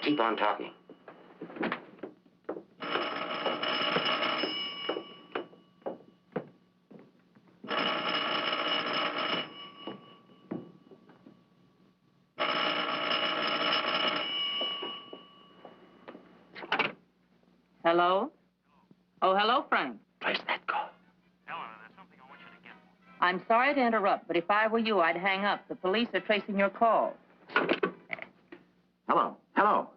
keep on talking. Hello? Oh, hello, Frank. Place that call. Helena, there's something I want you to get. I'm sorry to interrupt, but if I were you, I'd hang up. The police are tracing your call. Hello. Hello.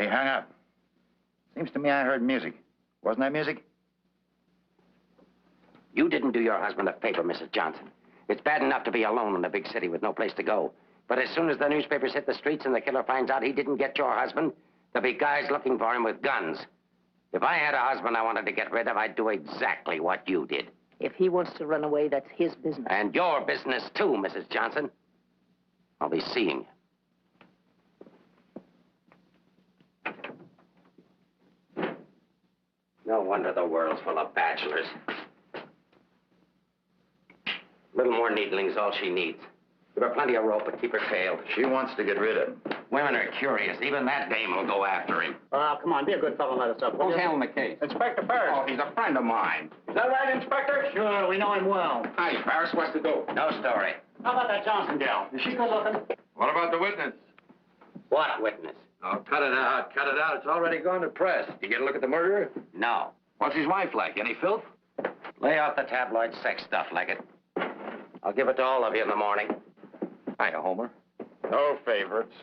Hey, hang up. Seems to me I heard music. Wasn't that music? You didn't do your husband a favor, Mrs. Johnson. It's bad enough to be alone in a big city with no place to go. But as soon as the newspapers hit the streets and the killer finds out he didn't get your husband, there'll be guys looking for him with guns. If I had a husband I wanted to get rid of, I'd do exactly what you did. If he wants to run away, that's his business. And your business, too, Mrs. Johnson. I'll be seeing you. No wonder the world's full of bachelors. A little more needling's all she needs. Give her plenty of rope, but keep her tailed. She wants to get rid of him. Women are curious. Even that dame will go after him. Come on, be a good fellow and let us up. Who's handling the case? Inspector Ferris. Oh, he's a friend of mine. Is that right, Inspector? Sure, we know him well. Hi, Ferris. What's the dope? No story. How about that Johnson gal? Is she good looking? What about the witness? What witness? Oh, cut it out. Cut it out. It's already gone to press. You get a look at the murderer? No. What's his wife like? Any filth? Lay out the tabloid sex stuff, Leggett. I'll give it to all of you in the morning. Hiya, Homer. No favorites.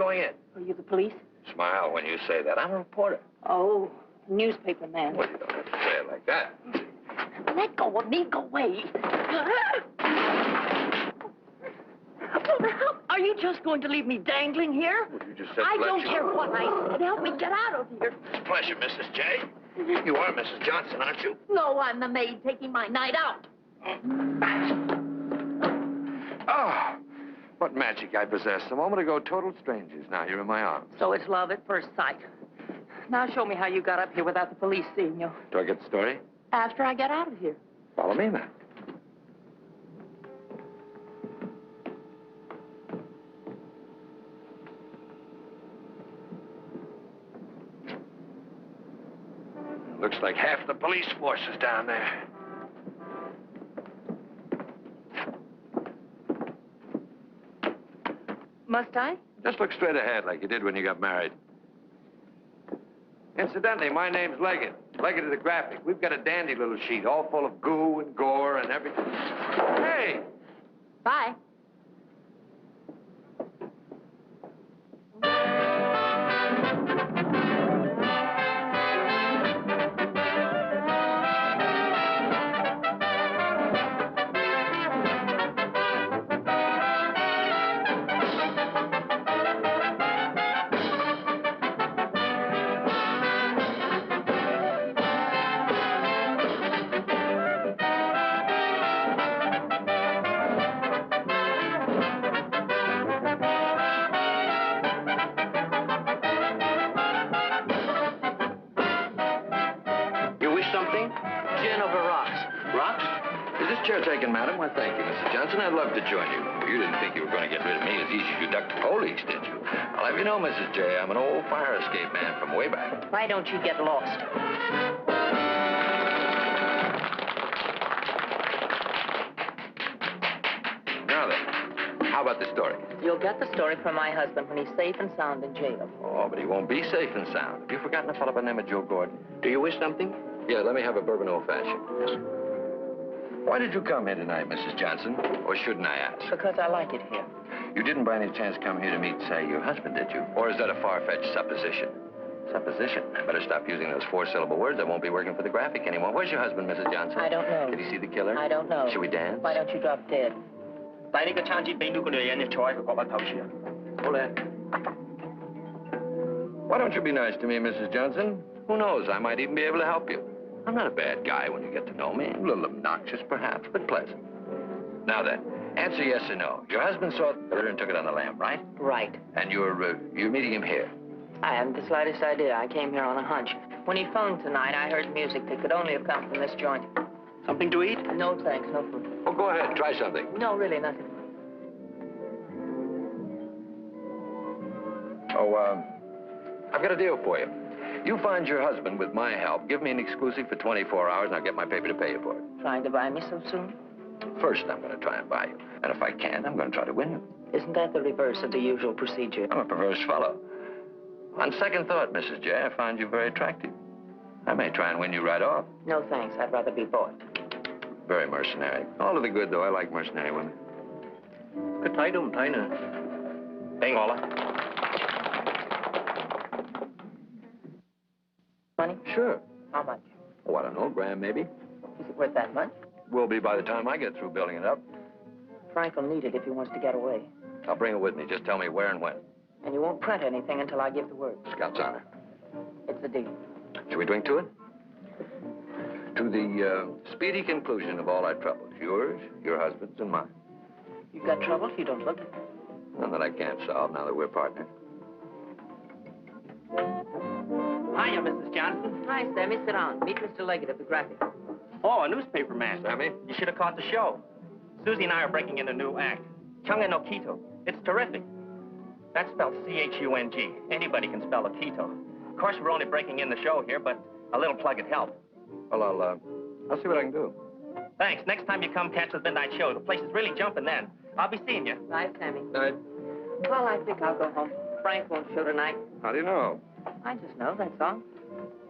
Are you the police? Smile when you say that. I'm a reporter. Oh, newspaper man. Well, you don't have to say it like that. Let go of me. Go away. Are you just going to leave me dangling here? Well, you just said I let don't you- care what I said. Help me get out of here. It's a pleasure, Mrs. J. You are Mrs. Johnson, aren't you? No, I'm the maid taking my night out. Oh, what magic I possess. A moment ago, total strangers. Now you're in my arms. So it's love at first sight. Now show me how you got up here without the police seeing you. Do I get the story? After I get out of here. Follow me, then. Looks like half the police force is down there. Must I? Just look straight ahead like you did when you got married. Incidentally, my name's Leggett. Leggett of the Graphic. We've got a dandy little sheet, all full of goo and gore and everything. Hey! Bye. Taken, madam. Why, thank you, Mrs. Johnson. I'd love to join you. You didn't think you were going to get rid of me as easy as you ducked the police, did you? I'll have you know, Mrs. J, I'm an old fire escape man from way back. Why don't you get lost? How about the story? You'll get the story from my husband when he's safe and sound in jail. Oh, but he won't be safe and sound. Have you forgotten a fellow by the name of Joe Gordon? Do you wish something? Yeah, let me have a bourbon old-fashioned. Why did you come here tonight, Mrs. Johnson? Or shouldn't I ask? Because I like it here. You didn't by any chance come here to meet, say, your husband, did you? Or is that a far-fetched supposition? Supposition? I better stop using those four-syllable words. I won't be working for the Graphic anymore. Where's your husband, Mrs. Johnson? I don't know. Did he see the killer? I don't know. Should we dance? Why don't you drop dead? 帶呢個餐紙俾呢個女人，你坐喺佢角落頭處啊！好咧。Why don't you be nice to me, Mrs. Johnson? Who knows? I might even be able to help you. I'm not a bad guy when you get to know me. A little obnoxious, perhaps, but pleasant. Now then, answer yes or no. Your husband saw the killer and took it on the lam, right? Right. And you're meeting him here. I haven't the slightest idea. I came here on a hunch. When he phoned tonight, I heard music that could only have come from this joint. Something to eat? No, thanks. No food. Oh, go ahead. Try something. No, really, nothing. Oh, I've got a deal for you. You find your husband with my help. Give me an exclusive for 24 hours, and I'll get my paper to pay you for it. Trying to buy me so soon? First, I'm going to try and buy you. And if I can, I'm going to try to win you. Isn't that the reverse of the usual procedure? I'm a perverse fellow. On second thought, Mrs. J, I find you very attractive. I may try and win you right off. No, thanks. I'd rather be bought. Very mercenary. All to the good, though. I like mercenary women. 佢睇都唔睇呢？俾我啦。Money? Sure. How much? Oh, I don't know, grand maybe. Is it worth that much? Will be by the time I get through building it up. Frank will need it if he wants to get away. I'll bring it with me. Just tell me where and when. And you won't print anything until I give the word. Scout's honor. It's a deal. Shall we drink to it? To the speedy conclusion of all our troubles. Yours, your husband's, and mine. You've got trouble if you don't look it. None that I can't solve now that we're partners. Hiya, Mrs. Johnson. Hi, Sammy. Sit down. Meet Mr. Leggett of the Graphic. Oh, a newspaper man. Sammy? You should have caught the show. Susie and I are breaking in a new act. Chunga no Quito. It's terrific. That's spelled C-H-U-N-G. Anybody can spell a Quito. Of course, we're only breaking in the show here, but a little plug would help. Well, I'll see what I can do. Thanks. Next time you come catch the midnight show, the place is really jumping then. I'll be seeing you. Bye, Sammy. Night. Well, I think I'll go home. Frank won't show tonight. How do you know? I just know, that's all.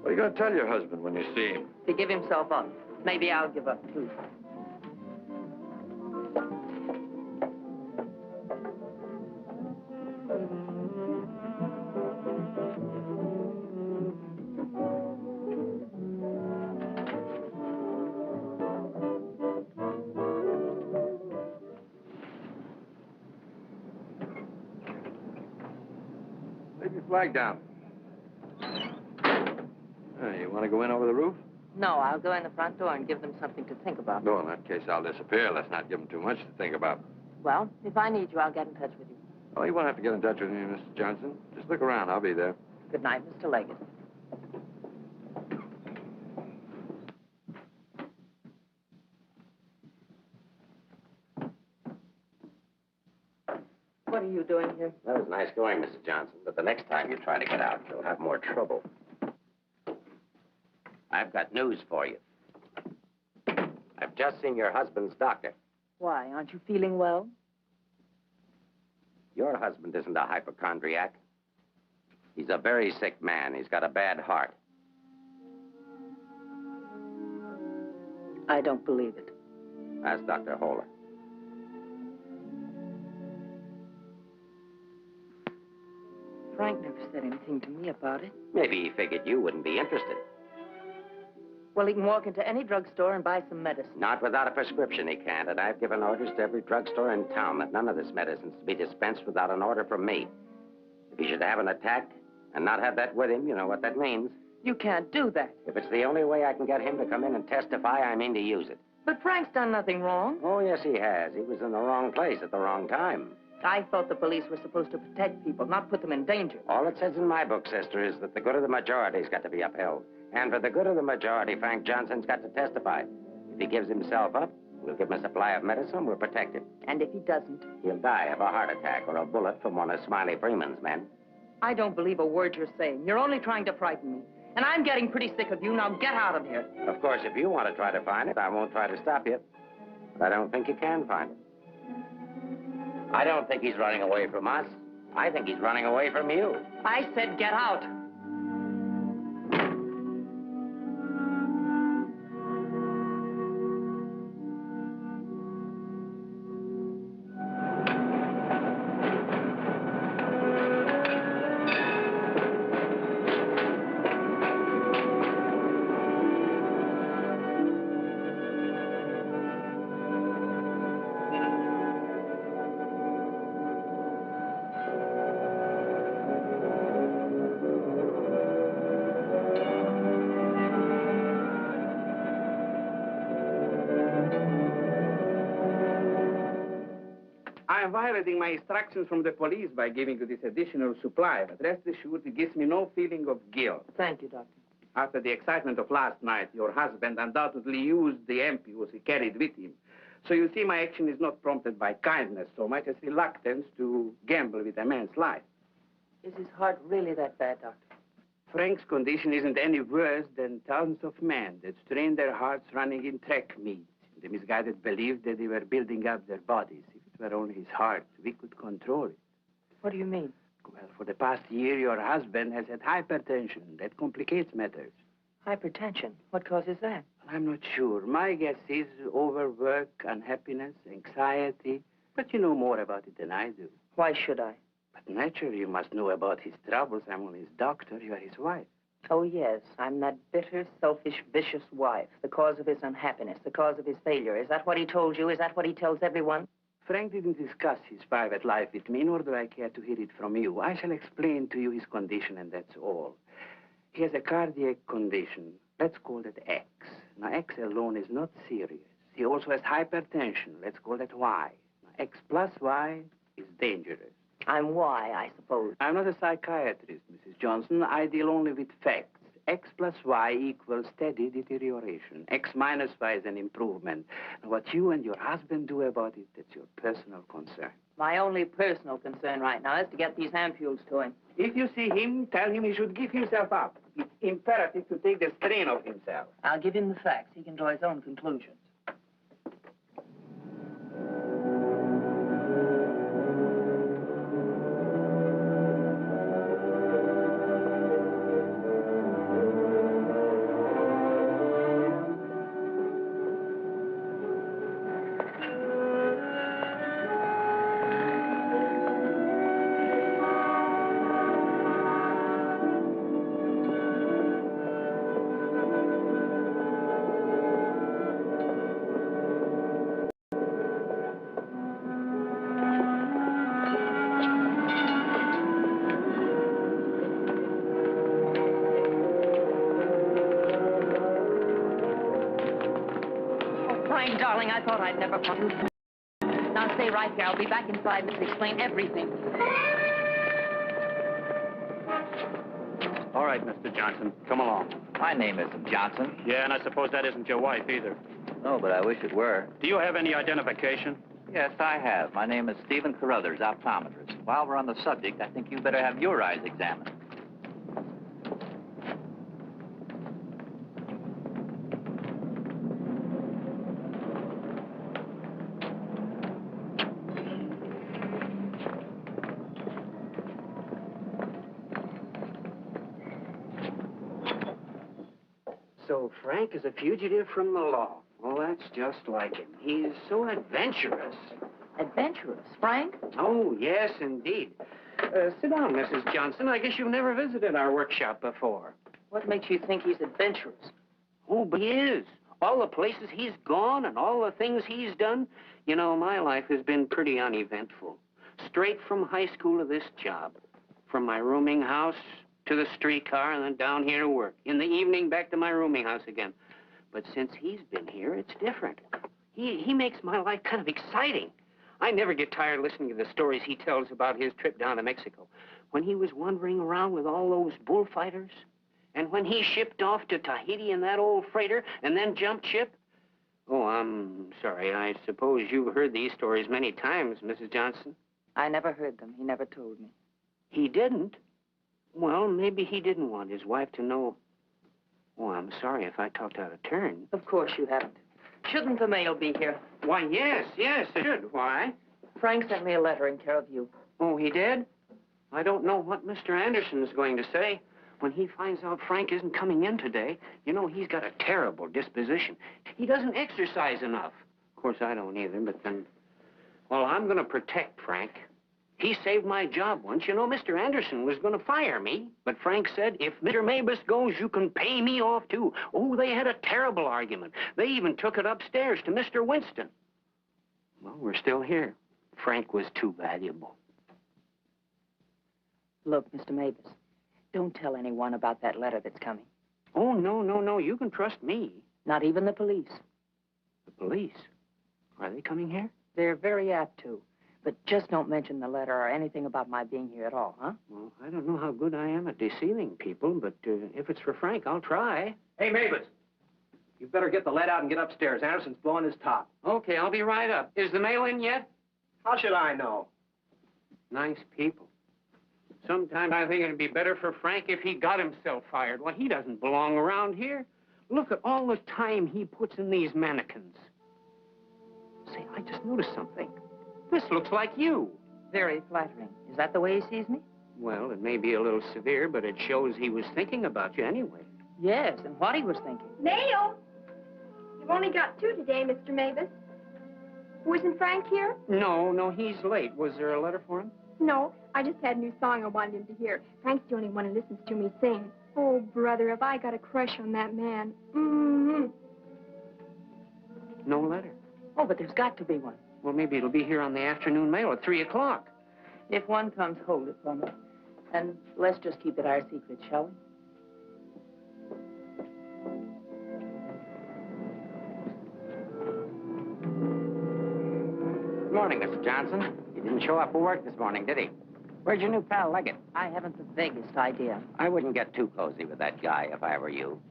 What are you going to tell your husband when you see him? To give himself up. Maybe I'll give up, too. Leave your flag down. You want to go in over the roof? No, I'll go in the front door and give them something to think about. No, in that case, I'll disappear. Let's not give them too much to think about. Well, if I need you, I'll get in touch with you. Oh, you won't have to get in touch with me, Mr. Johnson. Just look around. I'll be there. Good night, Mr. Leggett. What are you doing here? That was nice going, Mrs. Johnson, but the next time you try to get out, you'll have more trouble. I've got news for you. I've just seen your husband's doctor. Why, aren't you feeling well? Your husband isn't a hypochondriac. He's a very sick man. He's got a bad heart. I don't believe it. Ask Dr. Holler. Frank never said anything to me about it. Maybe he figured you wouldn't be interested. Well, he can walk into any drugstore and buy some medicine. Not without a prescription, he can't. And I've given orders to every drugstore in town that none of this medicine's to be dispensed without an order from me. If he should have an attack and not have that with him, you know what that means. You can't do that. If it's the only way I can get him to come in and testify, I mean to use it. But Frank's done nothing wrong. Oh, yes, he has. He was in the wrong place at the wrong time. I thought the police were supposed to protect people, not put them in danger. All it says in my book, sister, is that the good of the majority's got to be upheld. And for the good of the majority, Frank Johnson's got to testify. If he gives himself up, we'll give him a supply of medicine, we'll protect him. And if he doesn't? He'll die of a heart attack or a bullet from one of Smiley Freeman's men. I don't believe a word you're saying. You're only trying to frighten me. And I'm getting pretty sick of you. Now get out of here. Of course, if you want to try to find it, I won't try to stop you. But I don't think you can find it. I don't think he's running away from us. I think he's running away from you. I said get out. I am violating my instructions from the police by giving you this additional supply, but rest assured it gives me no feeling of guilt. Thank you, Doctor. After the excitement of last night, your husband undoubtedly used the ampoules he carried with him. So you see, my action is not prompted by kindness so much as reluctance to gamble with a man's life. Is his heart really that bad, Doctor? Frank's condition isn't any worse than thousands of men that strain their hearts running in track meets. The misguided belief that they were building up their bodies. If it were only his heart, we could control it. What do you mean? Well, for the past year, your husband has had hypertension. That complicates matters. Hypertension. What causes that? I'm not sure. My guess is overwork, unhappiness, anxiety. But you know more about it than I do. Why should I? But naturally, you must know about his troubles. I'm only his doctor. You are his wife. Oh, yes. I'm that bitter, selfish, vicious wife. The cause of his unhappiness, the cause of his failure. Is that what he told you? Is that what he tells everyone? Frank didn't discuss his private life with me, nor do I care to hear it from you. I shall explain to you his condition, and that's all. He has a cardiac condition. Let's call it X. Now, X alone is not serious. He also has hypertension. Let's call that Y. Now, X plus Y is dangerous. I'm Y, I suppose. I'm not a psychiatrist, Mrs. Johnson. I deal only with facts. X plus Y equals steady deterioration. X minus Y is an improvement. Now, what you and your husband do about it, that's your personal concern. My only personal concern right now is to get these ampules to him. If you see him, tell him he should give himself up. It's imperative to take the strain off himself. I'll give him the facts. He can draw his own conclusions. Darling, I thought I'd never come. Now stay right here. I'll be back in 5 minutes to explain everything. All right, Mr. Johnson, come along. My name isn't Johnson. Yeah, and I suppose that isn't your wife either. No, but I wish it were. Do you have any identification? Yes, I have. My name is Stephen Carruthers, optometrist. While we're on the subject, I think you better have your eyes examined. So Frank is a fugitive from the law. Well, that's just like him. He's so adventurous. Adventurous? Frank? Oh, yes, indeed. Sit down, Mrs. Johnson. I guess you've never visited our workshop before. What makes you think he's adventurous? Oh, but he is. All the places he's gone and all the things he's done. You know, my life has been pretty uneventful. Straight from high school to this job. From my rooming house to the streetcar and then down here to work. In the evening, back to my rooming house again. But since he's been here, it's different. He makes my life kind of exciting. I never get tired listening to the stories he tells about his trip down to Mexico. When he was wandering around with all those bullfighters. And when he shipped off to Tahiti in that old freighter and then jumped ship. Oh, I'm sorry. I suppose you've heard these stories many times, Mrs. Johnson. I never heard them. He never told me. He didn't? Well, maybe he didn't want his wife to know. Oh, I'm sorry if I talked out of turn. Of course you haven't. Shouldn't the mail be here? Why, yes, it should. Why? Frank sent me a letter in care of you. Oh, he did? I don't know what Mr. Anderson is going to say. When he finds out Frank isn't coming in today, you know, he's got a terrible disposition. He doesn't exercise enough. Of course, I don't either, but then... Well, I'm going to protect Frank. He saved my job once. You know, Mr. Anderson was going to fire me, but Frank said, if Mr. Mabus goes, you can pay me off, too. Oh, they had a terrible argument. They even took it upstairs to Mr. Winston. Well, we're still here. Frank was too valuable. Look, Mr. Mabus, don't tell anyone about that letter that's coming. Oh, no. You can trust me. Not even the police. The police? Are they coming here? They're very apt to. But just don't mention the letter or anything about my being here at all, huh? Well, I don't know how good I am at deceiving people, but if it's for Frank, I'll try. Hey, Mavis, you better get the lead out and get upstairs. Anderson's blowing his top. Okay, I'll be right up. Is the mail in yet? How should I know? Nice people. Sometimes I think it'd be better for Frank if he got himself fired. Well, he doesn't belong around here. Look at all the time he puts in these mannequins. Say, I just noticed something. This looks like you. Very flattering. Is that the way he sees me? Well, it may be a little severe, but it shows he was thinking about you anyway. Yes, and what he was thinking. Mail? You've only got 2 today, Mr. Mavis. Wasn't Frank here? No, he's late. Was there a letter for him? No, I just had a new song I wanted him to hear. Frank's the only one who listens to me sing. Oh, brother, have I got a crush on that man. Mm-hmm. No letter. Oh, but there's got to be one. Well, maybe it'll be here on the afternoon mail at 3 o'clock. If one comes, hold it for me. And let's just keep it our secret, shall we? Good morning, Mr. Johnson. He didn't show up for work this morning, did he? Where's your new pal, Leggett? I haven't the vaguest idea. I wouldn't get too cozy with that guy if I were you.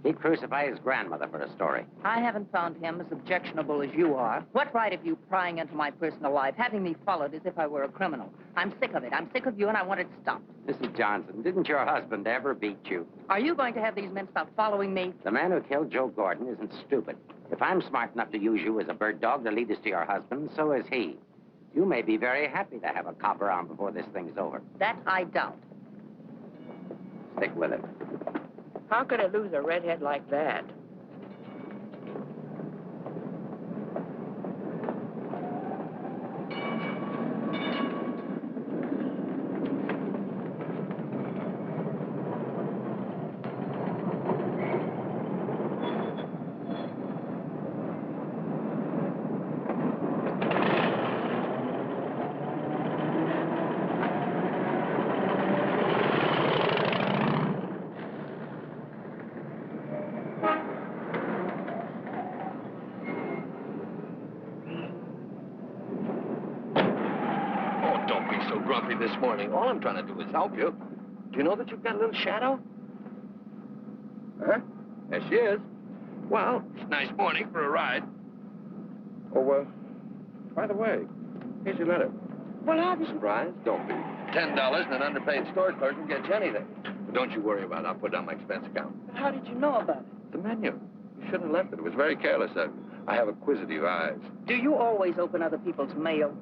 He'd crucify his grandmother for a story. I haven't found him as objectionable as you are. What right have you prying into my personal life, having me followed as if I were a criminal? I'm sick of it. I'm sick of you, and I want it stopped. Mrs. Johnson, didn't your husband ever beat you? Are you going to have these men stop following me? The man who killed Joe Gordon isn't stupid. If I'm smart enough to use you as a bird dog to lead us to your husband, so is he. You may be very happy to have a cop around before this thing's over. That I doubt. Stick with it. How could I lose a redhead like that? This morning. All I'm trying to do is help you. Do you know that you've got a little shadow? Huh? There she is. Well, it's a nice morning for a ride. Oh, by the way, here's your letter. Well, I'll be surprised. Don't be. $10 and an underpaid store clerk can get you anything. But don't you worry about it. I'll put it on my expense account. But how did you know about it? The menu. You shouldn't have left it. It was very careless of you. I have acquisitive eyes. Do you always open other people's mail?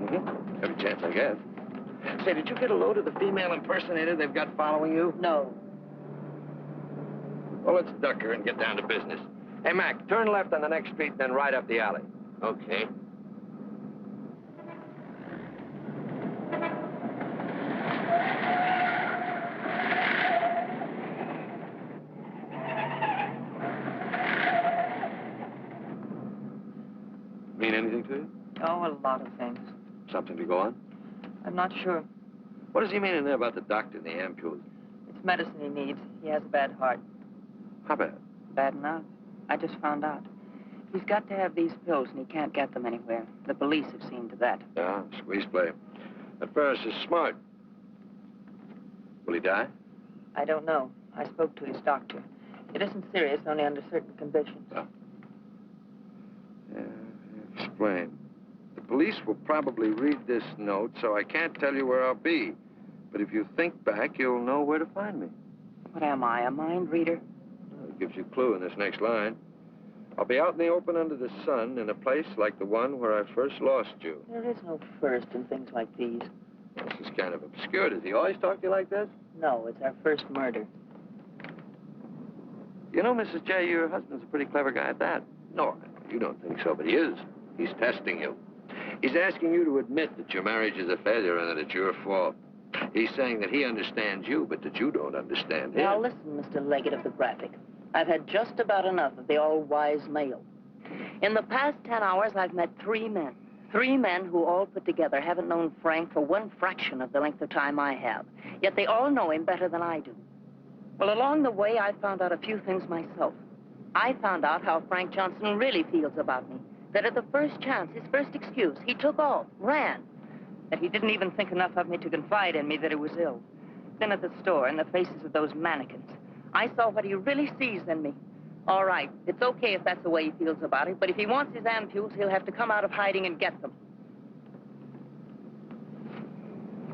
Mm-hmm. Every chance I get. Say, did you get a load of the female impersonator they've got following you? No. Well, let's duck her and get down to business. Hey, Mac, turn left on the next street and then right up the alley. Okay. Mean anything to you? Oh, a lot of things. Something to go on? I'm not sure. What does he mean in there about the doctor and the ampule? It's medicine he needs. He has a bad heart. How bad? Bad enough. I just found out. He's got to have these pills, and he can't get them anywhere. The police have seen to that. Yeah, squeeze play. That Ferris is smart. Will he die? I don't know. I spoke to his doctor. It isn't serious, only under certain conditions. Oh. Yeah, explain. The police will probably read this note, so I can't tell you where I'll be. But if you think back, you'll know where to find me. What am I, a mind reader? Well, it gives you a clue in this next line. I'll be out in the open under the sun in a place like the one where I first lost you. There is no first in things like these. This is kind of obscure. Does he always talk to you like this? No, it's our first murder. You know, Mrs. J, your husband's a pretty clever guy at that. No, you don't think so, but he is. He's testing you. He's asking you to admit that your marriage is a failure and that it's your fault. He's saying that he understands you, but that you don't understand him. Now listen, Mr. Leggett of the Graphic. I've had just about enough of the all-wise male. In the past 10 hours, I've met 3 men. 3 men who all put together haven't known Frank for 1 fraction of the length of time I have. Yet they all know him better than I do. Well, along the way, I found out a few things myself. I found out how Frank Johnson really feels about me. That at the first chance, his first excuse, he took off, ran. That he didn't even think enough of me to confide in me that he was ill. Then at the store, in the faces of those mannequins, I saw what he really sees in me. All right, it's okay if that's the way he feels about it, but if he wants his ampules, he'll have to come out of hiding and get them.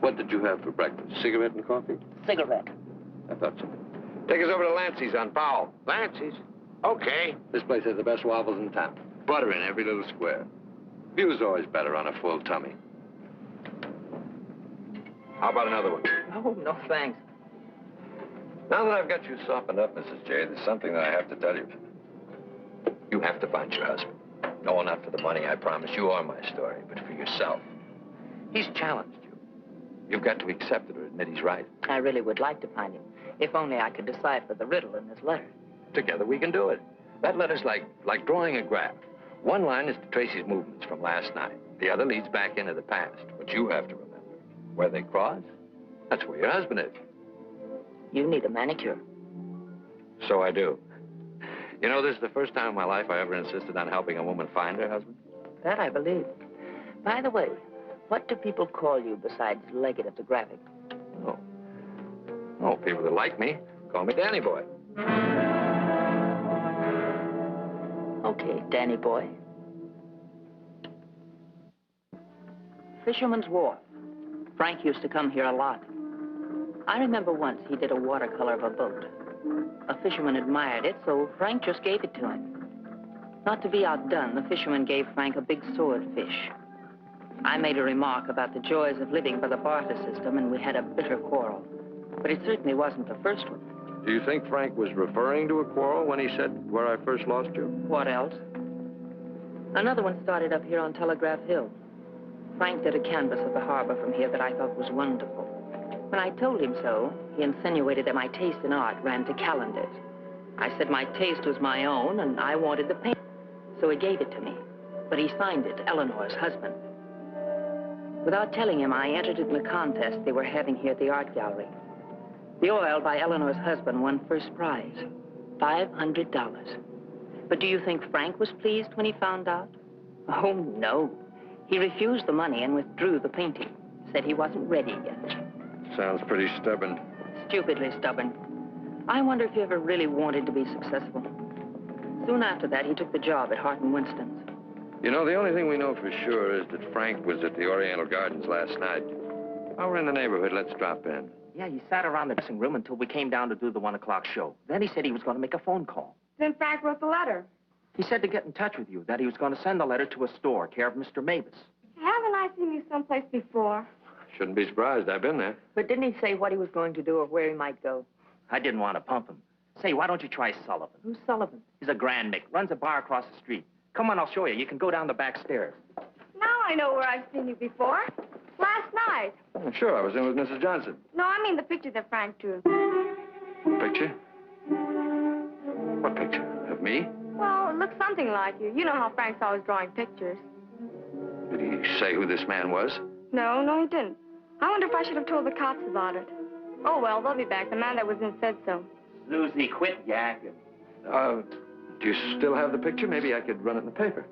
What did you have for breakfast? Cigarette and coffee? Cigarette. I thought so. Take us over to Lancey's on Powell. Lancey's? Okay. This place has the best waffles in town. Butter in every little square. View's always better on a full tummy. How about another one? Oh, no, thanks. Now that I've got you softened up, Mrs. J, there's something that I have to tell you. You have to find your husband. No, not for the money, I promise you, or my story, but for yourself. He's challenged you. You've got to accept it or admit he's right. I really would like to find him, if only I could decipher the riddle in this letter. Together we can do it. That letter's like drawing a graph. One line is to trace his movements from last night. The other leads back into the past. But you have to remember, where they cross, that's where your husband is. You need a manicure. So I do. You know, this is the first time in my life I ever insisted on helping a woman find her husband. That I believe. By the way, what do people call you besides Leggett of the Graphic? Oh, people that like me call me Danny Boy. Okay, Danny Boy. Fisherman's Wharf. Frank used to come here a lot. I remember once he did a watercolor of a boat. A fisherman admired it, so Frank just gave it to him. Not to be outdone, the fisherman gave Frank a big swordfish. I made a remark about the joys of living by the barter system, and we had a bitter quarrel. But it certainly wasn't the first one. Do you think Frank was referring to a quarrel when he said, where I first lost you? What else? Another one started up here on Telegraph Hill. Frank did a canvas of the harbor from here that I thought was wonderful. When I told him so, he insinuated that my taste in art ran to calendars. I said my taste was my own, and I wanted the paint. So he gave it to me. But he signed it, Eleanor's husband. Without telling him, I entered it in a contest they were having here at the art gallery. The oil by Eleanor's husband won first prize, $500. But do you think Frank was pleased when he found out? Oh, no. He refused the money and withdrew the painting. Said he wasn't ready yet. Sounds pretty stubborn. Stupidly stubborn. I wonder if he ever really wanted to be successful. Soon after that, he took the job at Hart & Winston's. You know, the only thing we know for sure is that Frank was at the Oriental Gardens last night. While we're in the neighborhood, let's drop in. Yeah, he sat around the dressing room until we came down to do the 1 o'clock show. Then he said he was going to make a phone call. Then Frank wrote the letter. He said to get in touch with you, that he was going to send the letter to a store, care of Mr. Mavis. Haven't I seen you someplace before? Shouldn't be surprised. I've been there. But didn't he say what he was going to do or where he might go? I didn't want to pump him. Say, why don't you try Sullivan? Who's Sullivan? He's a grand Mick, runs a bar across the street. Come on, I'll show you. You can go down the back stairs. Now I know where I've seen you before. Last night. Oh, sure, I was in with Mrs. Johnson. No, I mean the picture that Frank drew. Picture? What picture? Of me? Well, it looks something like you. You know how Frank's always drawing pictures. Did he say who this man was? No, he didn't. I wonder if I should have told the cops about it. Oh, well, they'll be back. The man that was in said so. Susie, quit yakking. Do you still have the picture? Maybe I could run it in the paper.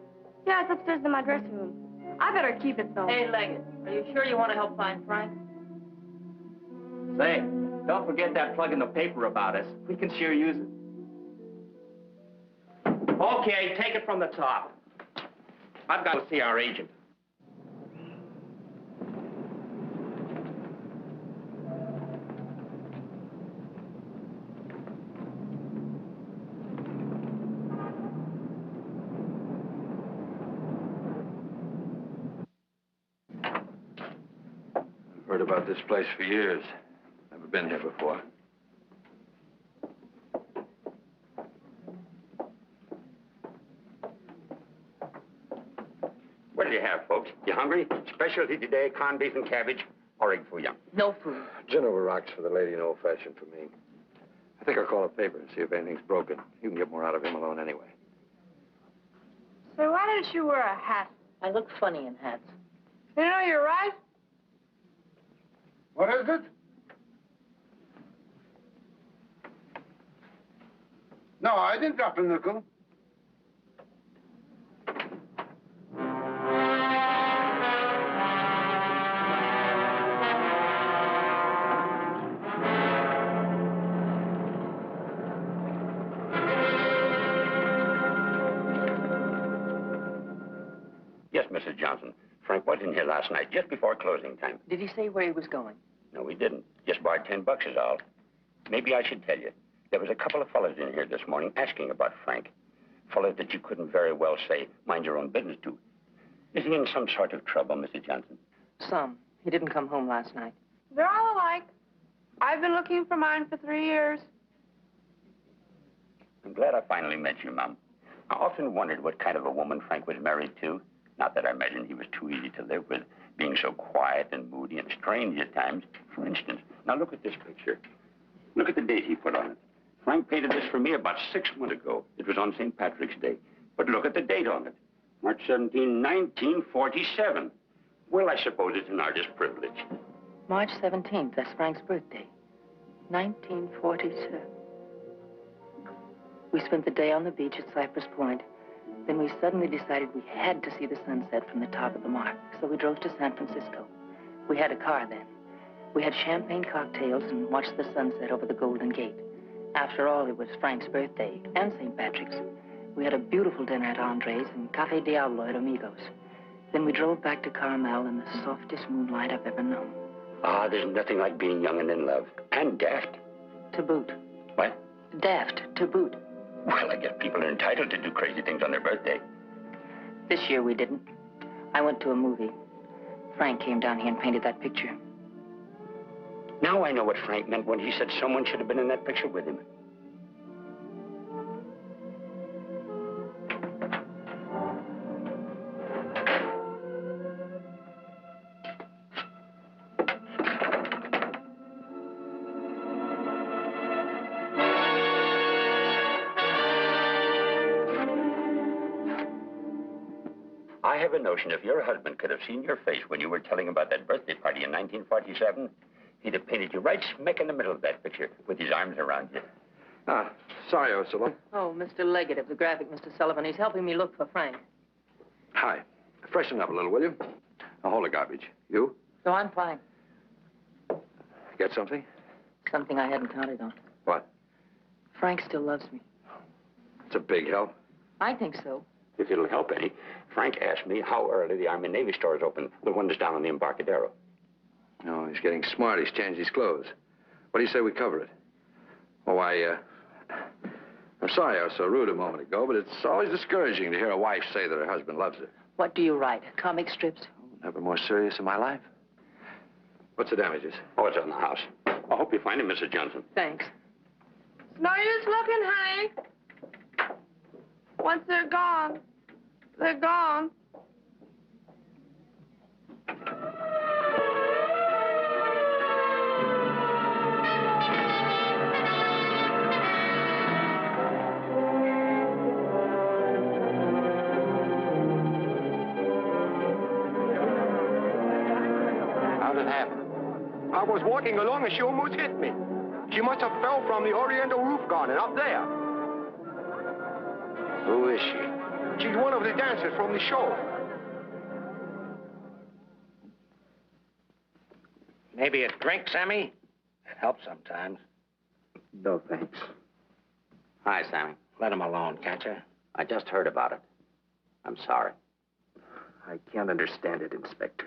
Yeah, it's upstairs in my dressing room. I better keep it, though. Hey, Leggett, are you sure you want to help find Frank? Say, don't forget that plug in the paper about us. We can sure use it. Okay, take it from the top. I've got to see our agent. Heard about this place for years. Never been here before. What do you have, folks? You hungry? Specialty today, corned beef and cabbage, or egg foo young. No food. Gin over rocks for the lady and old-fashioned for me. I think I'll call a paper and see if anything's broken. You can get more out of him alone anyway. So why don't you wear a hat? I look funny in hats. You know, you're right. What is it? No, I didn't drop a nickel. Yes, Mrs. Johnson. Frank was in here last night, just before closing time. Did he say where he was going? No, he didn't. Just borrowed $10 is all. Maybe I should tell you. There was a couple of fellas in here this morning asking about Frank. Fellas that you couldn't very well say, mind your own business to. Is he in some sort of trouble, Mrs. Johnson? Some. He didn't come home last night. They're all alike. I've been looking for mine for 3 years. I'm glad I finally met you, Mom. I often wondered what kind of a woman Frank was married to. Not that I imagined he was too easy to live with, being so quiet and moody and strange at times. For instance, now look at this picture. Look at the date he put on it. Frank painted this for me about 6 months ago. It was on St. Patrick's Day. But look at the date on it. March 17, 1947. Well, I suppose it's an artist's privilege. March 17th, that's Frank's birthday. 1947. We spent the day on the beach at Cypress Point. Then we suddenly decided we had to see the sunset from the top of the mark. So we drove to San Francisco. We had a car then. We had champagne cocktails and watched the sunset over the Golden Gate. After all, it was Frank's birthday and St. Patrick's. We had a beautiful dinner at Andre's and Café Diablo at Amigos. Then we drove back to Carmel in the softest moonlight I've ever known. Ah, there's nothing like being young and in love. And daft. To boot. What? Daft, to boot. Well, I guess people are entitled to do crazy things on their birthday. This year we didn't. I went to a movie. Frank came down here and painted that picture. Now I know what Frank meant when he said someone should have been in that picture with him. I have a notion if your husband could have seen your face when you were telling about that birthday party in 1947, he'd have painted you right smack in the middle of that picture with his arms around you. Ah, sorry I was so long. Oh, Mr. Leggett of the graphic, Mr. Sullivan. He's helping me look for Frank. Hi. Freshen up a little, will you? I'll hold the garbage. You? No, I'm fine. Get something? Something I hadn't counted on. What? Frank still loves me. It's a big help. I think so. If it'll help any, Frank asked me how early the Army and Navy store is open, the one that's down on the Embarcadero. No, he's getting smart. He's changed his clothes. What do you say we cover it? Oh, I'm sorry I was so rude a moment ago, but it's always discouraging to hear a wife say that her husband loves her. What do you write? Comic strips? Never more serious in my life. What's the damages? Oh, it's on the house. I hope you find him, Mrs. Johnson. Thanks. It's no use looking, honey. Once they're gone, they're gone. How'd it happen? I was walking along and she almost hit me. She must have fell from the Oriental roof garden up there. Who is she? She's one of the dancers from the show. Maybe a drink, Sammy? It helps sometimes. No, thanks. Hi, Sammy. Let him alone, can't you? I just heard about it. I'm sorry. I can't understand it, Inspector.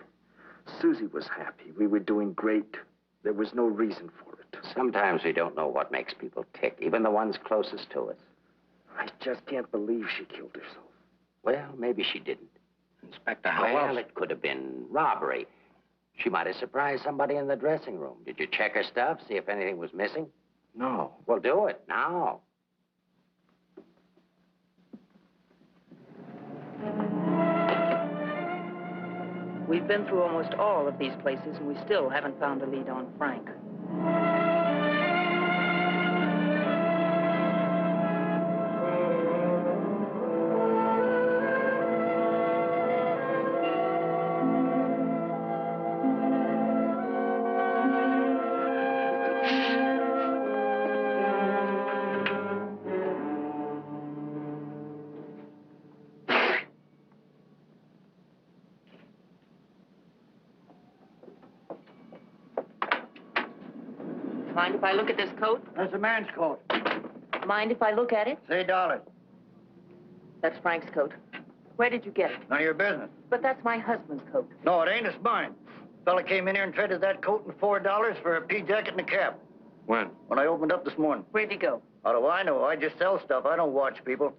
Susie was happy. We were doing great. There was no reason for it. Sometimes we don't know what makes people tick, even the ones closest to us. I just can't believe she killed herself. Well, maybe she didn't. Inspector, how Well, else? it could have been robbery. She might have surprised somebody in the dressing room. Did you check her stuff, see if anything was missing? No. Well, do it now. We've been through almost all of these places, and we still haven't found a lead on Frank. Mind if I look at this coat? That's a man's coat. Mind if I look at it? Say $1. That's Frank's coat. Where did you get it? None of your business. But that's my husband's coat. No, it ain't. It's mine. Fella came in here and traded that coat and $4 for a pea jacket and a cap. When? When I opened up this morning. Where'd he go? How do I know? I just sell stuff. I don't watch people.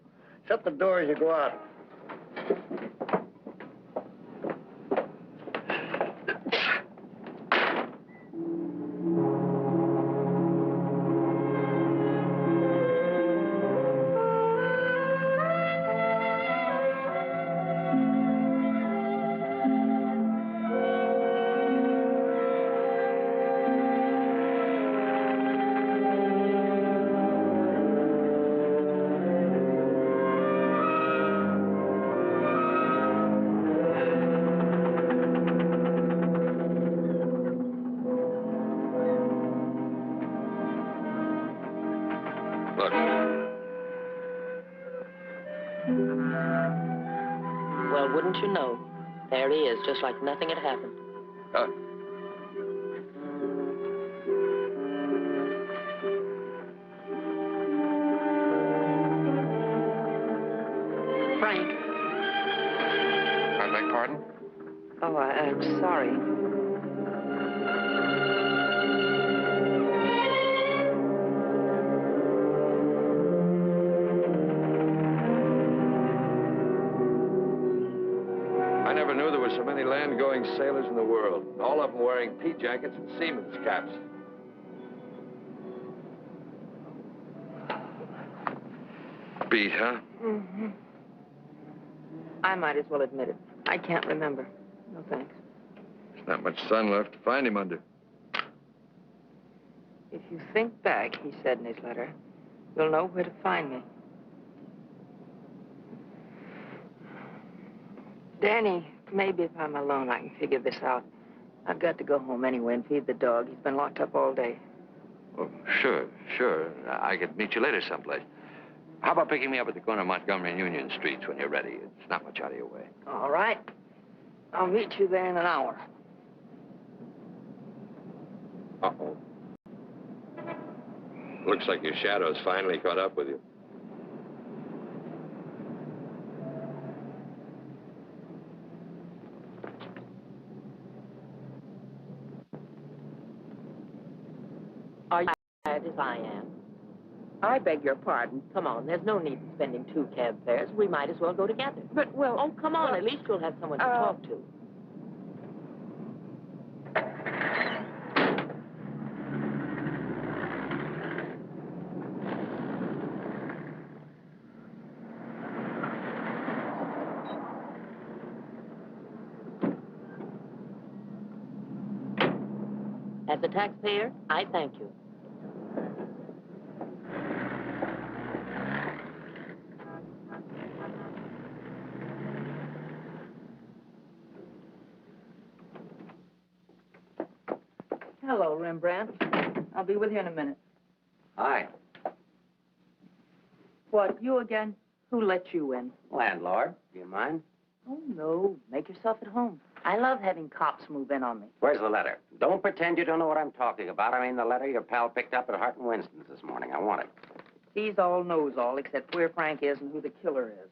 Shut the door as you go out. Look. Well, wouldn't you know? There he is, just like nothing had happened. Frank. I beg pardon? Oh, I'm sorry. I never knew there were so many land-going sailors in the world. All of them wearing pea jackets and seamen's caps. Beat, huh? Mm-hmm. I might as well admit it. I can't remember. No thanks. There's not much sun left to find him under. If you think back, he said in his letter, you'll know where to find me. Danny, maybe if I'm alone, I can figure this out. I've got to go home anyway and feed the dog. He's been locked up all day. Oh, sure. I could meet you later someplace. How about picking me up at the corner of Montgomery and Union Streets when you're ready? It's not much out of your way. All right. I'll meet you there in an hour. Uh-oh. Looks like your shadow's finally caught up with you. Are you as I am? I beg your pardon. Come on, there's no need in spending 2 cab fares. We might as well go together. But, well... Oh, come on, at least you'll have someone to talk to. As a taxpayer, I thank you. Hello, Rembrandt. I'll be with you in a minute. Hi. What, you again? Who let you in? Landlord, do you mind? Oh, no. Make yourself at home. I love having cops move in on me. Where's the letter? Don't pretend you don't know what I'm talking about. I mean the letter your pal picked up at Hart and Winston's this morning. I want it. He's all knows all, except where Frank is and who the killer is.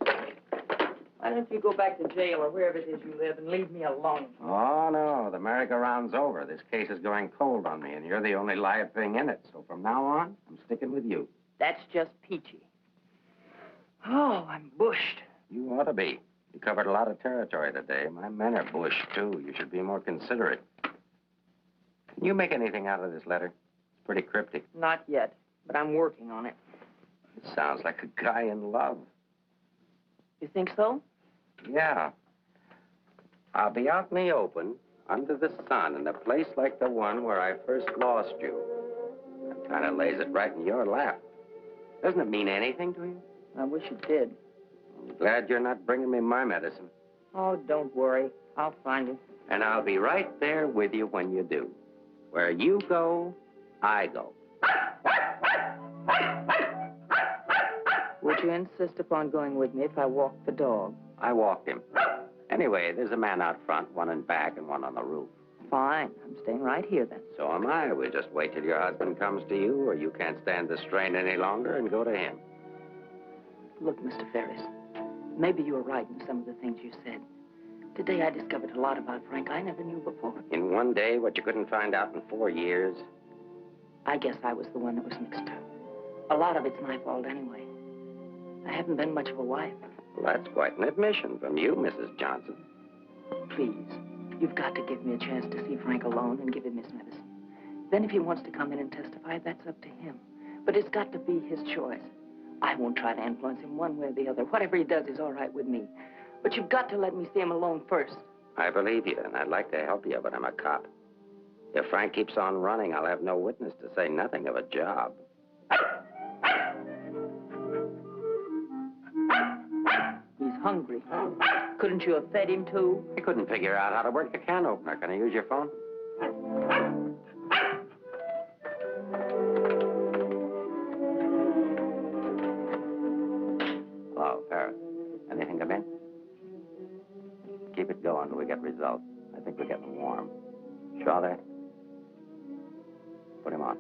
Why don't you go back to jail or wherever it is you live and leave me alone? Oh, no. The merry-go-round's over. This case is going cold on me, and you're the only live thing in it. So from now on, I'm sticking with you. That's just peachy. Oh, I'm bushed. You ought to be. You covered a lot of territory today. My men are bushed, too. You should be more considerate. Can you make anything out of this letter? It's pretty cryptic. Not yet, but I'm working on it. It sounds like a guy in love. You think so? Yeah. I'll be out in the open, under the sun, in a place like the one where I first lost you. That kind of lays it right in your lap. Doesn't it mean anything to you? I wish it did. I'm glad you're not bringing me my medicine. Oh, don't worry. I'll find it. And I'll be right there with you when you do. Where you go, I go. Would you insist upon going with me if I walked the dog? I walked him. Anyway, there's a man out front, one in back, and one on the roof. Fine. I'm staying right here, then. So am I. We'll just wait till your husband comes to you, or you can't stand the strain any longer, and go to him. Look, Mr. Ferris, maybe you were right in some of the things you said. Today I discovered a lot about Frank I never knew before. In one day, what you couldn't find out in 4 years? I guess I was the one that was mixed up. A lot of it's my fault anyway. I haven't been much of a wife. Well, that's quite an admission from you, Mrs. Johnson. Please, you've got to give me a chance to see Frank alone and give him his medicine. Then if he wants to come in and testify, that's up to him. But it's got to be his choice. I won't try to influence him one way or the other. Whatever he does is all right with me. But you've got to let me see him alone first. I believe you, and I'd like to help you, but I'm a cop. If Frank keeps on running, I'll have no witness to say nothing of a job. He's hungry. Couldn't you have fed him, too? I couldn't figure out how to work the can opener. Can I use your phone? Hello, Ferris. Anything come in? Keep it going till we get results. I think we're getting warm. Shaw there? Put him on.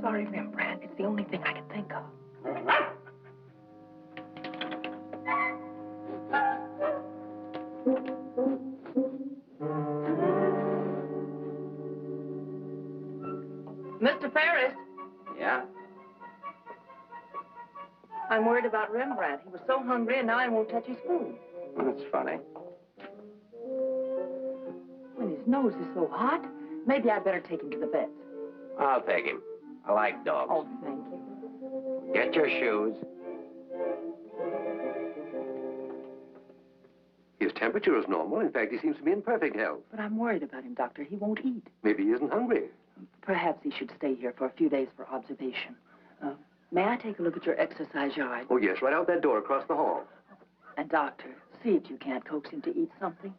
Sorry, Rembrandt. It's the only thing I can think of. Mr. Ferris? Yeah? I'm worried about Rembrandt. He was so hungry, and now he won't touch his food. That's funny. When his nose is so hot, maybe I'd better take him to the vet. I'll take him. I like dogs. Oh, thank you. Get your shoes. His temperature is normal. In fact, he seems to be in perfect health. But I'm worried about him, Doctor. He won't eat. Maybe he isn't hungry. Perhaps he should stay here for a few days for observation. May I take a look at your exercise yard? Oh, yes, right out that door across the hall. And, Doctor, see if you can't coax him to eat something.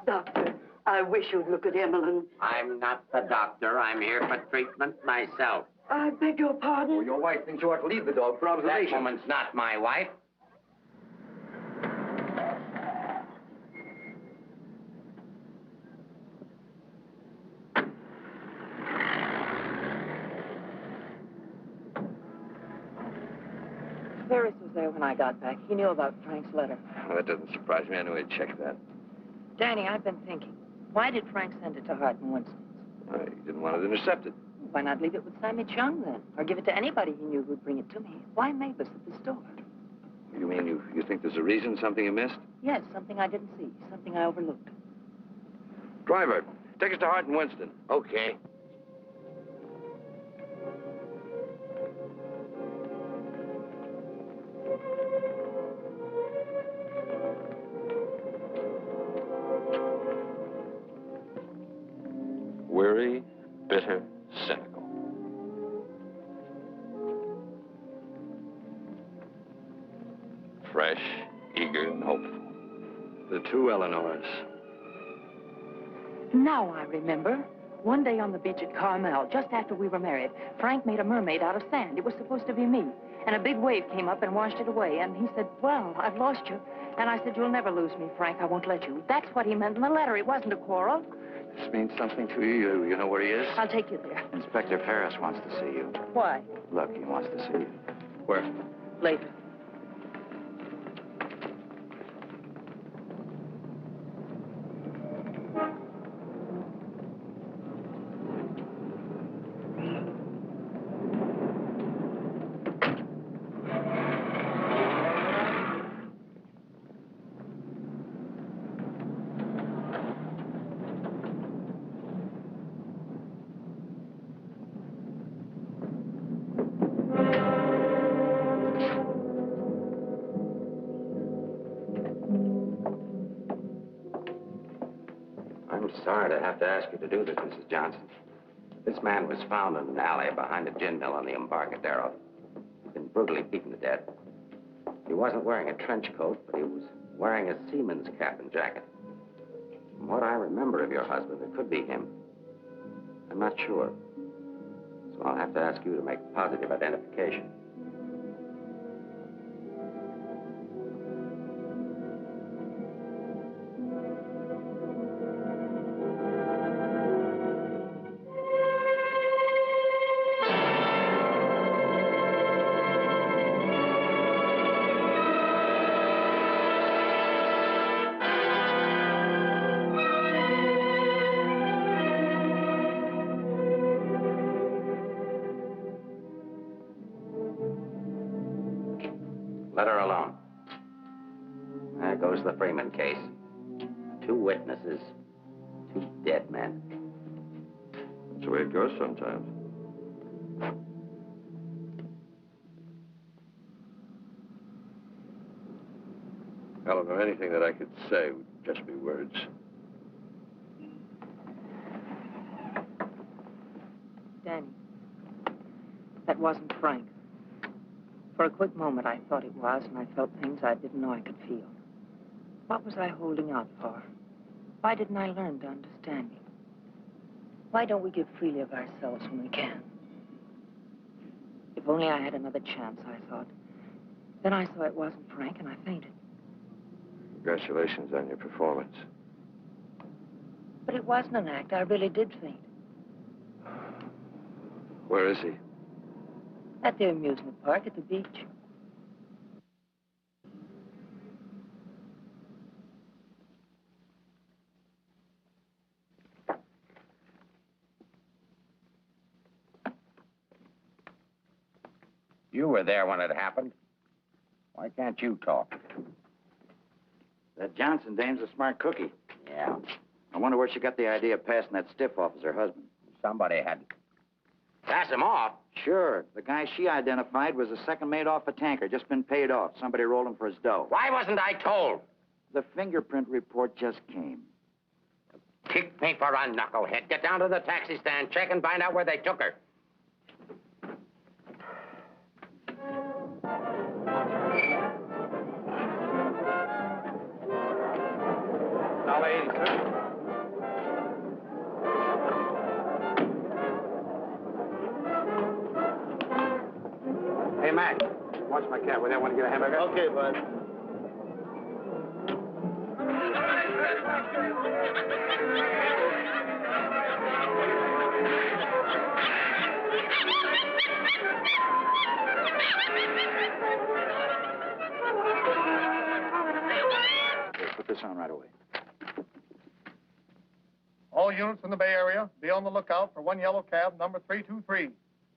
Doctor, I wish you'd look at Emmeline. I'm not the doctor. I'm here for treatment myself. I beg your pardon? Oh, your wife thinks you ought to leave the dog for observation. That woman's not my wife. Ferris was there when I got back. He knew about Frank's letter. Well, that doesn't surprise me. I knew he'd check that. Danny, I've been thinking. Why did Frank send it to Hart and Winston's? He didn't want it intercepted. Why not leave it with Sammy Chung, then? Or give it to anybody he knew who'd bring it to me? Why Mavis at the store? You mean you think there's a reason, something you missed? Yes, something I didn't see. Something I overlooked. Driver, take us to Hart and Winston. Okay. bitter, cynical. Fresh, eager, and hopeful. The two Eleanors. Now I remember. One day on the beach at Carmel, just after we were married, Frank made a mermaid out of sand. It was supposed to be me. And a big wave came up and washed it away. And he said, well, I've lost you. And I said, you'll never lose me, Frank. I won't let you. That's what he meant in the letter. It wasn't a quarrel. This means something to you. You know where he is? I'll take you there. Inspector Ferris wants to see you. Why? Look, he wants to see you. Where? Later. I'm sorry to have to ask you to do this, Mrs. Johnson. This man was found in an alley behind a gin mill on the Embarcadero. He'd been brutally beaten to death. He wasn't wearing a trench coat, but he was wearing a seaman's cap and jacket. From what I remember of your husband, it could be him. I'm not sure. So I'll have to ask you to make positive identification. Let her alone. There goes the Freeman case. 2 witnesses, 2 dead men. That's the way it goes sometimes. Eleanor, anything that I could say would just be words. Danny, that wasn't Frank. For a quick moment, I thought it was, and I felt things I didn't know I could feel. What was I holding out for? Why didn't I learn to understand him? Why don't we give freely of ourselves when we can? If only I had another chance, I thought. Then I saw it wasn't Frank, and I fainted. Congratulations on your performance. But it wasn't an act. I really did faint. Where is he? At the amusement park at the beach. You were there when it happened. Why can't you talk? That Johnson dame's a smart cookie. Yeah. I wonder where she got the idea of passing that stiff off as her husband. Somebody had to pass him off. Sure. The guy she identified was a second mate off a tanker, just been paid off. Somebody rolled him for his dough. Why wasn't I told? The fingerprint report just came. Kick me for a knucklehead. Get down to the taxi stand, check and find out where they took her. $1.80, sir. Hey, Mac, watch my cab. Will they want to get a hamburger? Okay, bud. Okay, put this on right away. All units in the Bay Area, be on the lookout for one yellow cab, number 323.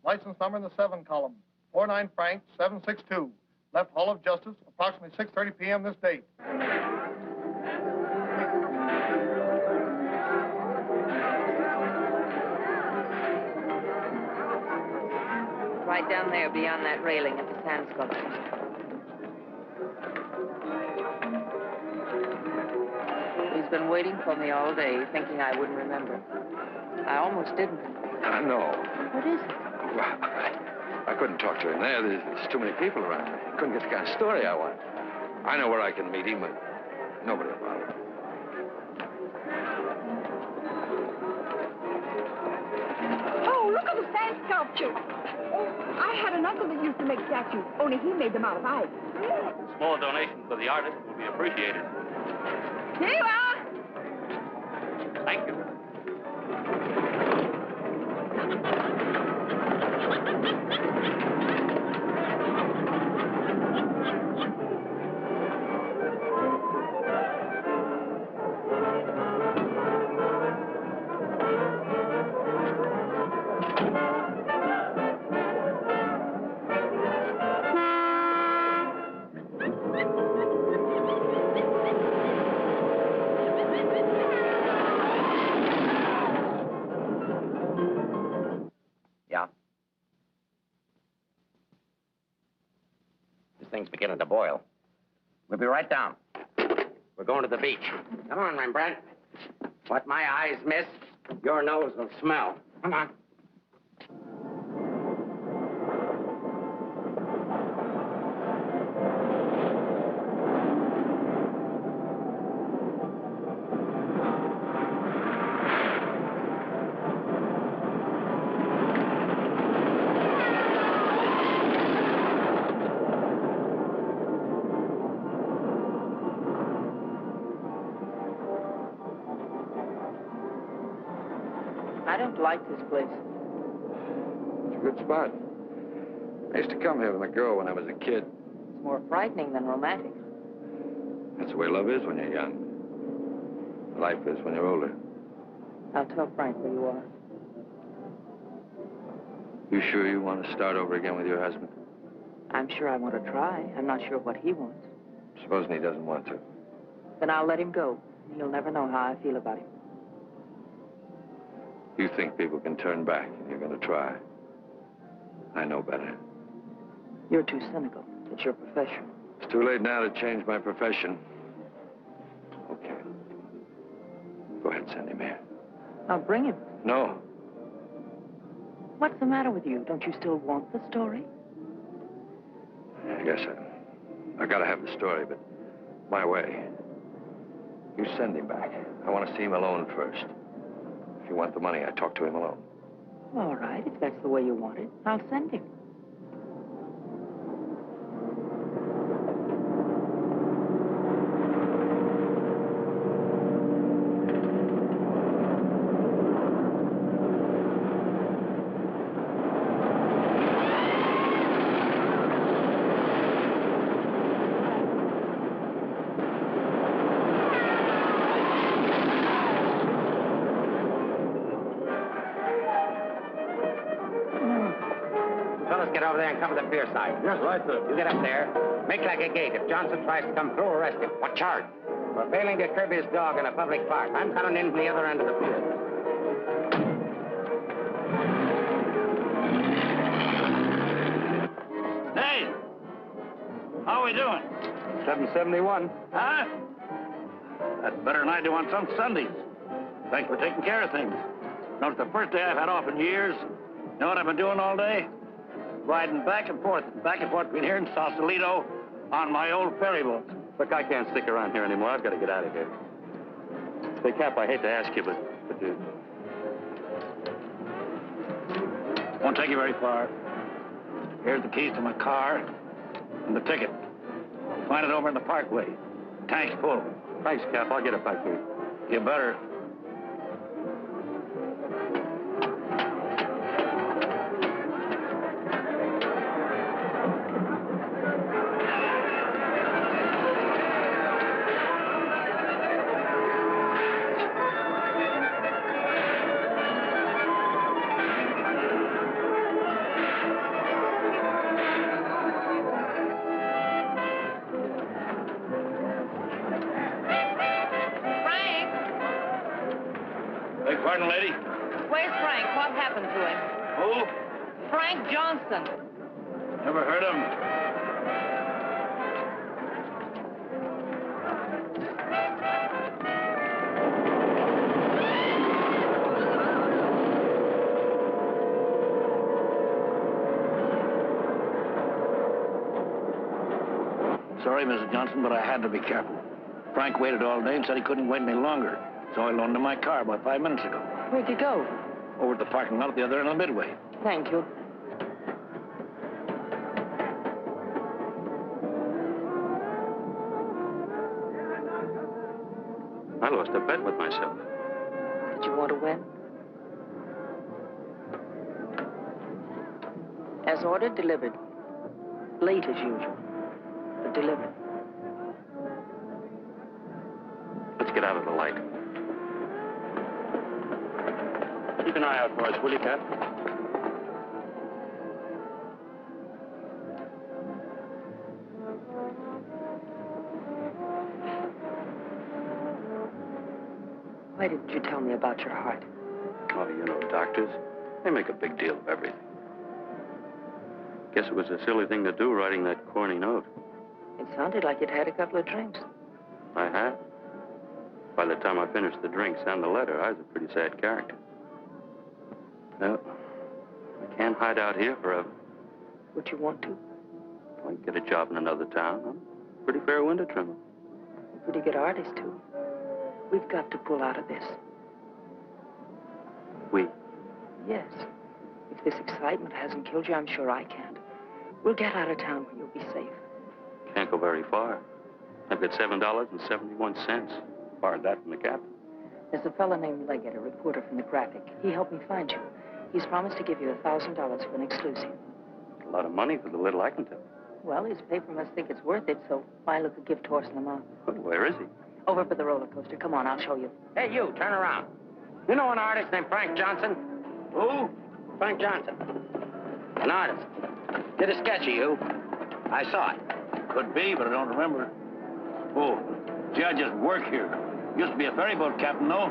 License number in the 7 column. 49 Frank, 762. Left Hall of Justice, approximately 6:30 p.m. this date. Right down there beyond that railing at the sand sculptures. He's been waiting for me all day, thinking I wouldn't remember. I almost didn't. No. What is it? Well, I couldn't talk to him there. There's too many people around. I couldn't get the kind of story I want. I know where I can meet him, but nobody will bother. Oh, look at the sand sculpture. I had an uncle that used to make statues, only he made them out of ice. Small donation for the artist will be appreciated. Here you are. Thank you. Yeah? This thing's beginning to boil. We'll be right down. We're going to the beach. Come on, Rembrandt. What my eyes miss, your nose will smell. Come on. I don't like this place. It's a good spot. I used to come here with a girl when I was a kid. It's more frightening than romantic. That's the way love is when you're young. Life is when you're older. I'll tell Frank where you are. You sure you want to start over again with your husband? I'm sure I want to try. I'm not sure what he wants. Supposing he doesn't want to. Then I'll let him go. He'll never know how I feel about him. You think people can turn back, and you're going to try. I know better. You're too cynical. It's your profession. It's too late now to change my profession. Okay. Go ahead, send him here. I'll bring him. No. What's the matter with you? Don't you still want the story? I guess I gotta have the story, but my way. You send him back. I want to see him alone first. If you want the money, I talk to him alone. All right, if that's the way you want it, I'll send him. Get over there and cover the pier side. Yes, right, sir. You get up there, make like a gate. If Johnson tries to come through, arrest him. What charge? For failing to curb his dog in a public park. I'm coming in from the other end of the pier. Hey! How are we doing? 771. Huh? That's better than I do on some Sundays. Thanks for taking care of things. You know, it's the first day I've had off in years. You know what I've been doing all day? Riding back and forth between here and Sausalito on my old ferry boat. Look, I can't stick around here anymore. I've got to get out of here. Say, Cap, I hate to ask you, but Won't take you very far. Here's the keys to my car and the ticket. Find it over in the parkway. Tank's full. Thanks, Cap. I'll get it back to you. You better. Beg pardon, lady? Where's Frank? What happened to him? Who? Frank Johnson. Never heard of him. Sorry, Mrs. Johnson, but I had to be careful. Frank waited all day and said he couldn't wait any longer. So I loaned him my car about 5 minutes ago. Where'd you go? Over at the parking lot at the other end of the Midway. Thank you. I lost a bet with myself. Did you want to win? As ordered, delivered. Late as usual, but delivered. Let's get out of the light. Keep an eye out for us, will you, Cap? Why didn't you tell me about your heart? Oh, you know, doctors, they make a big deal of everything. Guess it was a silly thing to do, writing that corny note. It sounded like you'd had a couple of drinks. I had. By the time I finished the drinks and the letter, I was a pretty sad character. Well, I can't hide out here forever. Would you want to? I can get a job in another town. I'm a pretty fair window trimmer. You're a pretty good artist, too. We've got to pull out of this. We? Yes. If this excitement hasn't killed you, I'm sure I can't. We'll get out of town where you'll be safe. Can't go very far. I've got $7.71. Borrowed that from the captain. There's a fellow named Leggett, a reporter from the Graphic. He helped me find you. He's promised to give you $1,000 for an exclusive. A lot of money for the little I can tell. Well, his paper must think it's worth it, so why look a gift horse in the mouth? Well, where is he? Over by the roller coaster. Come on, I'll show you. Hey, you, turn around. You know an artist named Frank Johnson? Who? Frank Johnson. An artist. Did a sketch of you. I saw it. Could be, but I don't remember. Oh, gee, I just work here. Used to be a ferry boat captain, though.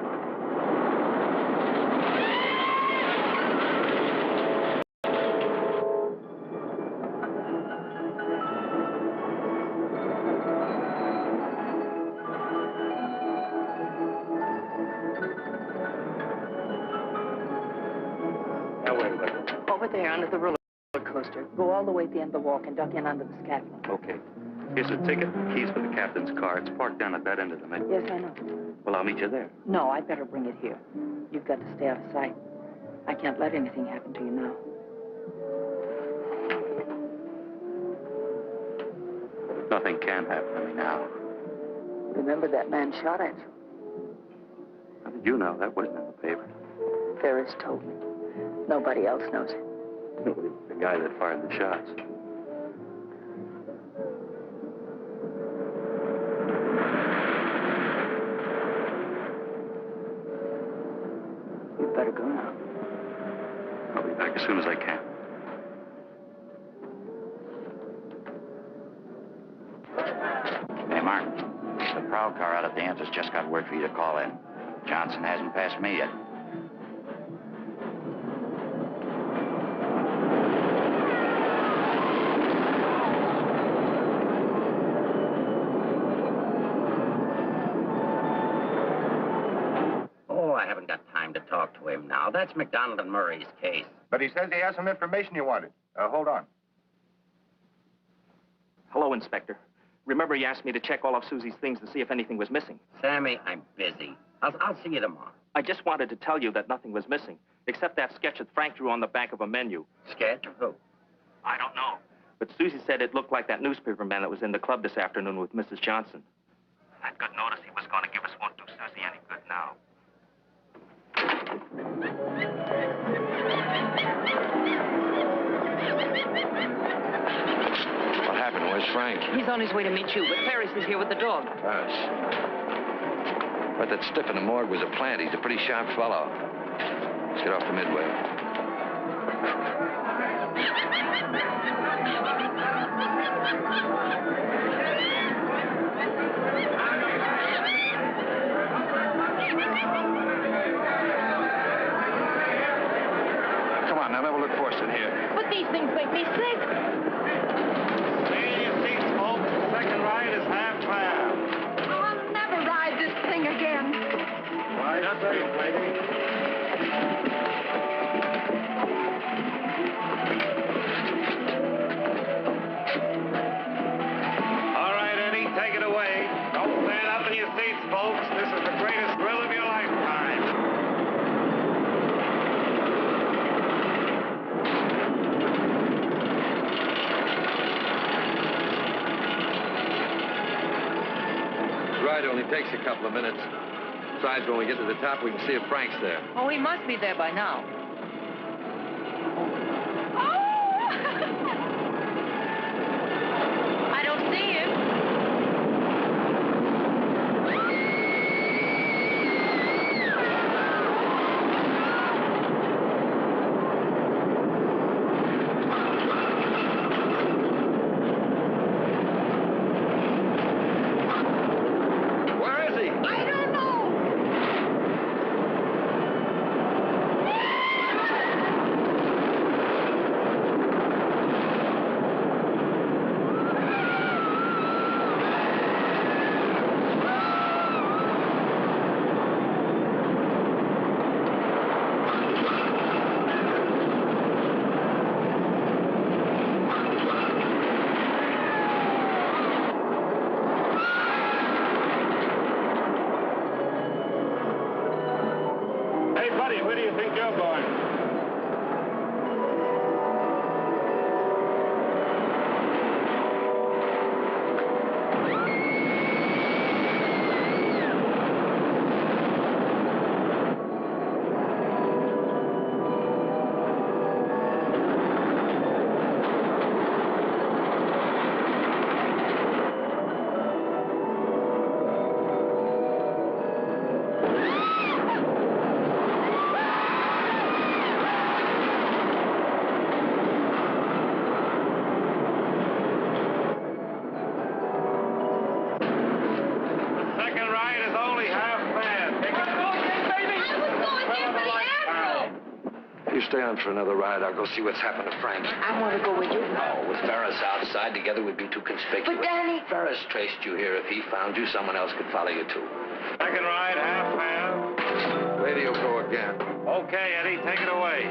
Over there, under the roller coaster. Go all the way at the end of the walk and duck in under the scaffolding. Okay. Here's a ticket and keys for the captain's car. It's parked down at that end of the Midway. Yes, I know. Well, I'll meet you there. No, I'd better bring it here. You've got to stay out of sight. I can't let anything happen to you now. Nothing can happen to me now. Remember that man shot at you? How did you know? That wasn't in the paper. Ferris told me. Nobody else knows it. The guy that fired the shots. You'd better go now. I'll be back as soon as I can. Hey, Mark. The prowl car out at the Answers just got word for you to call in. Johnson hasn't passed me yet. Oh, I haven't got time to talk to him now. That's McDonald and Murray's case. But he says he has some information you wanted. Hold on. Hello, Inspector. Remember you asked me to check all of Susie's things to see if anything was missing? Sammy, I'm busy. I'll see you tomorrow. I just wanted to tell you that nothing was missing, except that sketch that Frank drew on the back of a menu. Sketch of who? I don't know. But Susie said it looked like that newspaper man that was in the club this afternoon with Mrs. Johnson. I'd got notice he was going to give us won't do Susie any good now. What happened? Where's Frank? He's on his way to meet you, but Ferris is here with the dog. Gosh. But that stiff in the morgue was a plant. He's a pretty sharp fellow. Let's get off the Midway. Come on, now, never look forced in here. But these things make me sick. Stay in your seats, folks. The second ride is half fare. I'll never ride this thing again. Right up there, lady. All right. your seats, folks. This is the greatest thrill of your lifetime. The ride only takes a couple of minutes. Besides, when we get to the top, we can see if Frank's there. Oh, he must be there by now. I don't see him. Where is he? I don't know. Hey, buddy, where do you think you're going? Second ride is only half fast. Take it You stay on for another ride. I'll go see what's happened to Frank. I want to go with you. No, with Ferris outside, together we'd be too conspicuous. But, Danny... Ferris traced you here. If he found you, someone else could follow you, too. Second ride, half fast. Radio go again. Okay, Eddie, take it away.